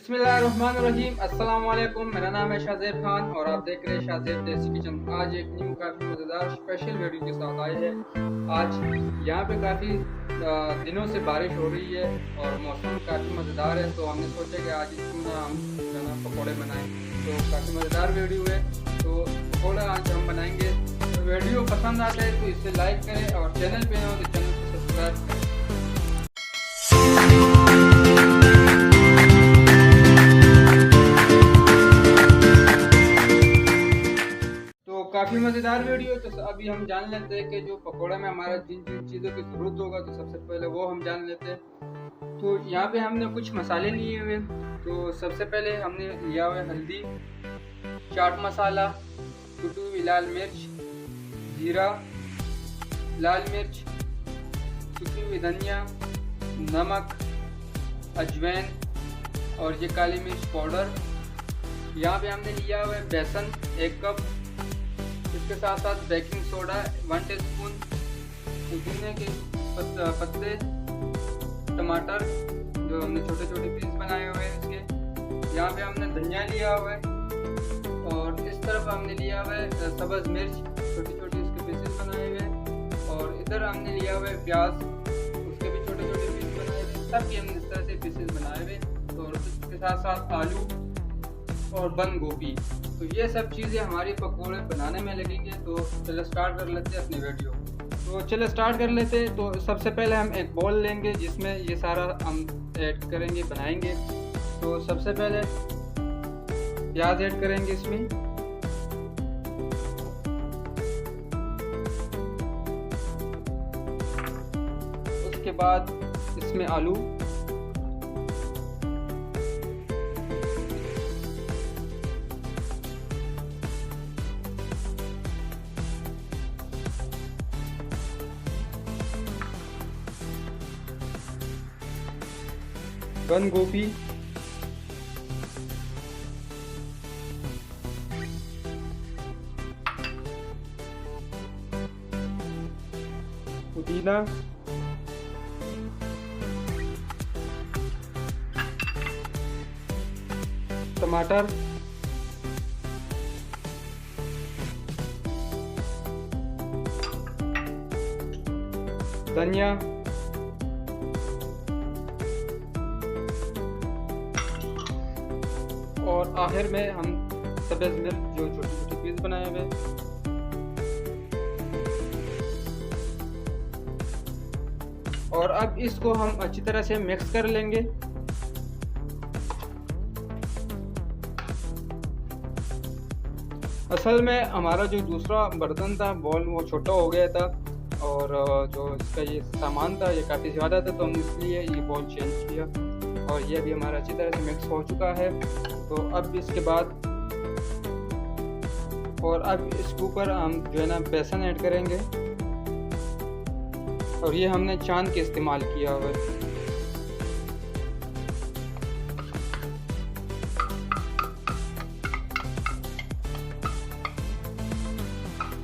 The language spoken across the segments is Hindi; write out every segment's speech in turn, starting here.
बिस्मिल्लाहिर्रहमानिर्रहीम। अस्सलाम वालेकुम। मेरा नाम है शाहज़ेब खान और आप देख रहे हैं शाहज़ेब देसी किचन। आज एक न्यू काफ़ी मज़ेदार स्पेशल वीडियो के साथ आए हैं। आज यहाँ पे काफ़ी दिनों से बारिश हो रही है और मौसम काफ़ी मज़ेदार है, तो हमने सोचा कि आज इसमें हम जो ना पकौड़े बनाएं। तो काफ़ी मज़ेदार वीडियो है, तो पकौड़े आज हम बनाएंगे। तो वीडियो पसंद आता है तो इसे लाइक करें और चैनल पे हो तो चैनल को सब्सक्राइब करें। काफ़ी मज़ेदार वीडियो। तो अभी हम जान लेते हैं कि जो पकोड़ा में हमारा जिन जिन चीज़ों की ज़रूरत होगा, तो सबसे पहले वो हम जान लेते हैं। तो यहाँ पे हमने कुछ मसाले लिए हुए। तो सबसे पहले हमने लिया हुआ हल्दी, चाट मसाला, कुटी हुई लाल मिर्च, जीरा, लाल मिर्च, कुटी हुई धनिया, नमक, अजवाइन और ये काली मिर्च पाउडर। यहाँ पे हमने लिया हुआ है बेसन 1 कप, इसके साथ साथ बेकिंग सोडा 1 टीस्पून, पुदीने के पत्ते, टमाटर जो हमने छोटे छोटे पीस बनाए हुए हैं इसके। यहाँ पे हमने धनिया लिया हुआ है और इस तरफ हमने लिया हुआ है सब्ज़ मिर्च, छोटी छोटी उसके पीसेस बनाए हुए। और इधर हमने लिया हुआ है प्याज, उसके भी छोटे छोटे पीस बनाए हुए। सब हमने इस तरह से पीसेस बनाए हुए और इसके साथ साथ आलू और बंद गोभी। तो ये सब चीज़ें हमारी पकौड़े बनाने में लगेंगे। तो चलो स्टार्ट कर लेते हैं अपनी वीडियो। तो चलो स्टार्ट कर लेते हैं। तो सबसे पहले हम एक बॉल लेंगे जिसमें ये सारा हम ऐड करेंगे, बनाएंगे। तो सबसे पहले प्याज ऐड करेंगे इसमें, उसके बाद इसमें आलू, बंद गोभी, पुदीना, टमाटर, धनिया, और आखिर में हम सब्ज़ मिर्च जो छोटे छोटे पीस बनाए हुए। और अब इसको हम अच्छी तरह से मिक्स कर लेंगे। असल में हमारा जो दूसरा बर्तन था बॉल वो छोटा हो गया था और जो इसका ये सामान था ये काफ़ी ज़्यादा था, तो हमने इसलिए ये बॉल चेंज किया। और ये भी हमारा अच्छी तरह से मिक्स हो चुका है। तो अब इसके बाद और अब इसके ऊपर हम जो है ना बेसन ऐड करेंगे और ये हमने चांद के इस्तेमाल किया हुआ है।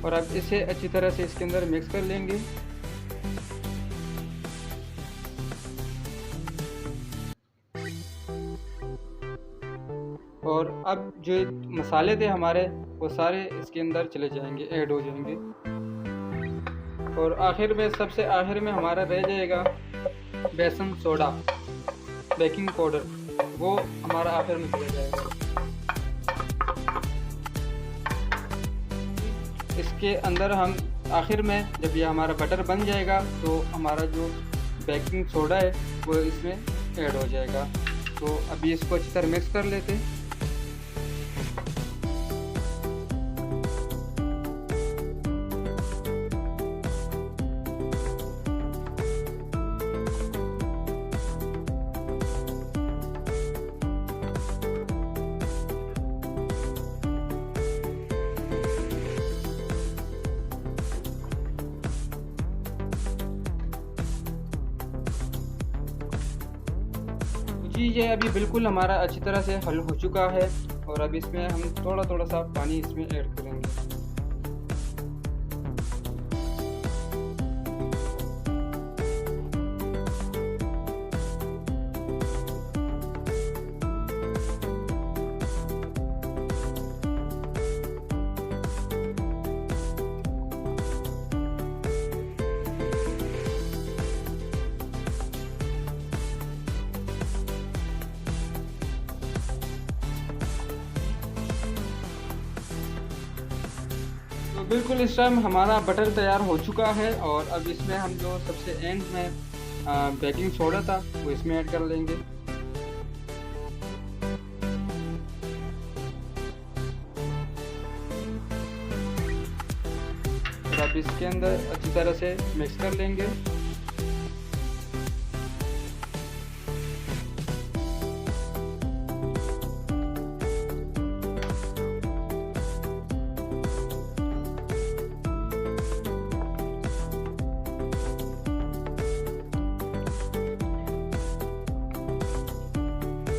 और अब इसे अच्छी तरह से इसके अंदर मिक्स कर लेंगे। और अब जो मसाले थे हमारे वो सारे इसके अंदर चले जाएंगे, ऐड हो जाएंगे। और आखिर में सबसे आखिर में हमारा रह जाएगा बेसन सोडा, बेकिंग पाउडर, वो हमारा आखिर में चला जाएगा। इसके अंदर हम आखिर में जब ये हमारा बटर बन जाएगा तो हमारा जो बेकिंग सोडा है वो इसमें ऐड हो जाएगा। तो अभी इसको अच्छी तरह मिक्स कर लेते हैं। ये अभी बिल्कुल हमारा अच्छी तरह से हल हो चुका है। और अब इसमें हम थोड़ा थोड़ा सा पानी इसमें ऐड करेंगे। बिल्कुल इस टाइम हमारा बटर तैयार हो चुका है और अब इसमें हम जो सबसे एंड में बेकिंग सोडा था वो इसमें ऐड कर लेंगे। अब इसके अंदर अच्छी तरह से मिक्स कर लेंगे।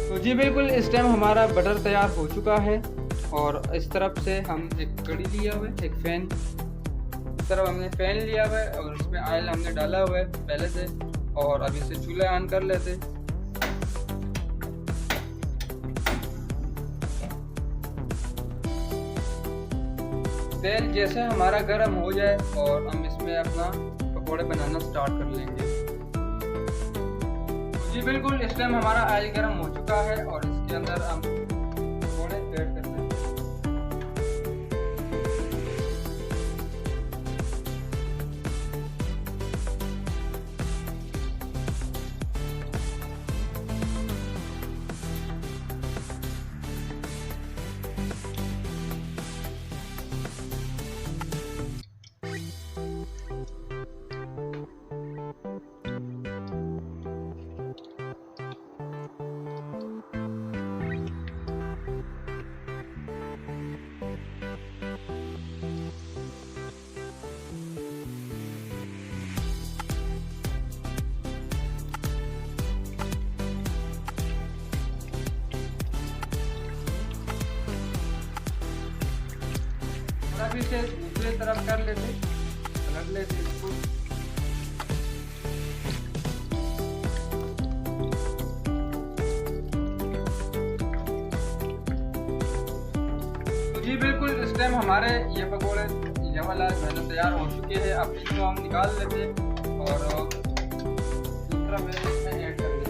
तो जी बिल्कुल इस टाइम हमारा बटर तैयार हो चुका है और इस तरफ से हम एक कड़ी लिया हुआ है, एक फैन, इस तरफ हमने फैन लिया हुआ है और इसमें ऑयल हमने डाला हुआ है पहले से और अब इसे चूल्हा ऑन कर लेते। तेल जैसे हमारा गर्म हो जाए और हम इसमें अपना पकौड़े बनाना स्टार्ट कर लेंगे। जी बिल्कुल इस टाइम हमारा ऑयल गर्म हो चुका है और इसके अंदर हम पकौड़े ऐड करते हैं। अभी से दूसरी तरफ कर लेते, पलट लेते इसको। तो जी बिल्कुल इस टाइम हमारे ये पकौड़े ये वाला पहले तैयार हो चुके हैं। अब इसको हम निकाल लेते और दूसरा पहले इसमें ऐड कर लेते।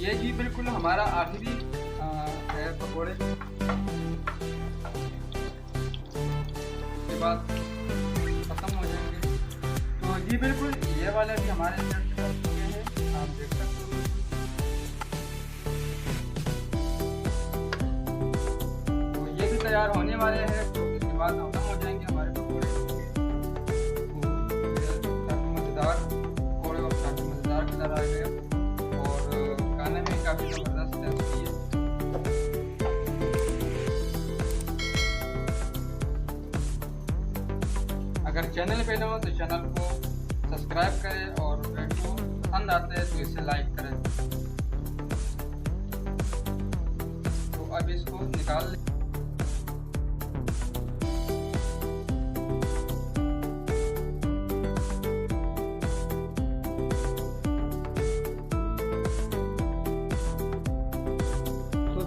ये जी बिल्कुल हमारा आखिरी है पकौड़े, उसके बाद खत्म हो जाएंगे। तो जी बिल्कुल ये वाले भी हमारे सेट कर चुके हैं, आप देख सकते हो। तो ये भी तैयार होने वाले हैं, तो इसके बाद खत्म हो जाएंगे हमारे पकौड़े। काफ़ी मज़ेदार पकौड़े और काफ़ी मज़ेदार कलर आ गया और खाने में काफ़ी ज़बरदस्त टेस्टी है। अगर चैनल पे न हो तो चैनल को सब्सक्राइब करें और वीडियो पसंद आते हैं तो इसे लाइक करें। तो अब इसको निकाल लें।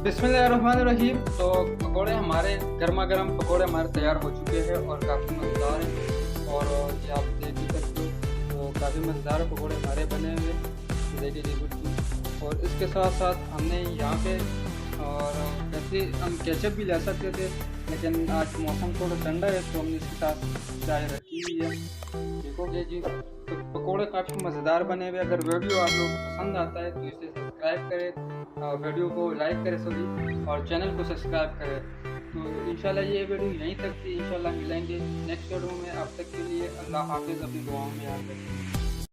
बिस्मिल्लाहिर्रहमानिर्रहीम। तो पकोड़े हमारे गर्मा गर्म पकोड़े हमारे तैयार हो चुके हैं और काफ़ी मज़ेदार हैं और ये आप देख भी सकते हो। तो काफ़ी मज़ेदार पकोड़े हमारे बने हुए देखिए जी बिल्कुल। और इसके साथ साथ हमने यहाँ पे और वैसे हम केचप भी ले सकते थे, लेकिन आज मौसम थोड़ा ठंडा है तो हमने इसके साथ चाय रखी हुई है। देखोगे जी तो पकोड़े काफ़ी मज़ेदार बने हुए। अगर वीडियो आप लोग पसंद आता है तो इसे सब्सक्राइब करें, वीडियो को लाइक करें सभी और चैनल को सब्सक्राइब करें। तो इंशाल्लाह ये वीडियो यहीं तक थी। इंशाल्लाह मिलेंगे नेक्स्ट वीडियो में। अब तक के लिए अल्लाह हाफिज़, अपनी दुआओं में याद रखें।